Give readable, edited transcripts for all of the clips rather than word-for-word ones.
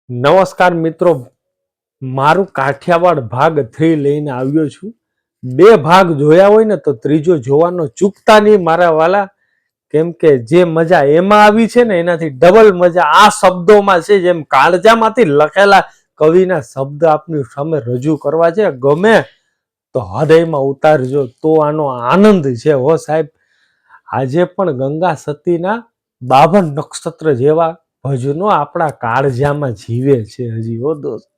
નમસ્કાર મિત્રો, મારું કાઠિયાવાડ ભાગ 3 લઈને આવ્યો છું. 2 ભાગ જોયા હોય ને તો ત્રીજો જોવાનો ચૂકતા નહીં મારા વાલા, કેમ કે જે મજા એમાં આવી છે ને એનાથી ડબલ મજા આ શબ્દોમાં છે. જેમ કાળજામાંથી લખેલા કવિના શબ્દ આપની સામે રજૂ કરવા છે. ગમે તો હૃદયમાં ઉતારજો તો આનો આનંદ છે. હો સાહેબ, આજે પણ ગંગા સતીના 52 નક્ષત્ર જેવા ભજનો આપણા કાળજામાં જીવે છે હજી. હો દોસ્ત,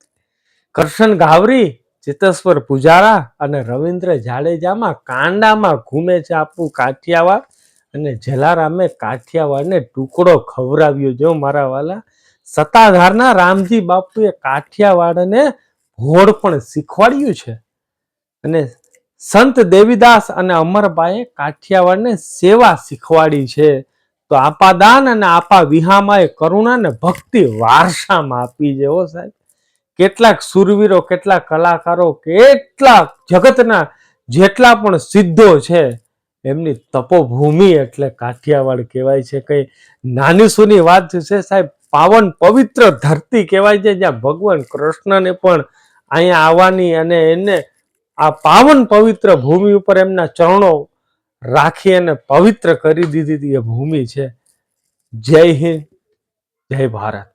કરશન ગાવરી, ચિતેશ્વર પુજારા અને રવિન્દ્ર જાડેજામાં કાંડામાં ઘૂમે છે આપણું કાઠિયાવાડ, અને જલારામે કાઠિયાવાડને ટુકડો ખવડાવ્યો. જો મારા વાલા, સત્તાધારના રામજી બાપુએ કાઠિયાવાડને ભોળ પણ શીખવાડ્યું છે, અને સંત દેવીદાસ અને અમરબાએ કાઠિયાવાડને સેવા શીખવાડી છે. તો આપાદાન અને આપા વિહામાએ કરુણા ને ભક્તિ વારસામાં આપી છે. હો સાહેબ, કેટલાક સુરવીરો, કેટલાક કલાકારો, કેટલાક જગતના જેટલા પણ સિદ્ધો છે એમની તપોભૂમિ એટલે કાઠિયાવાડ કહેવાય છે. કઈ નાની સૂની વાત છે સાહેબ, પાવન પવિત્ર ધરતી કહેવાય છે, જ્યાં ભગવાન કૃષ્ણને પણ અહીંયા આવવાની અને એને આ પાવન પવિત્ર ભૂમિ ઉપર એમના ચરણો રાખી અને પવિત્ર કરી દીધી એ ભૂમિ છે. જય હિન્દ, જય ભારત.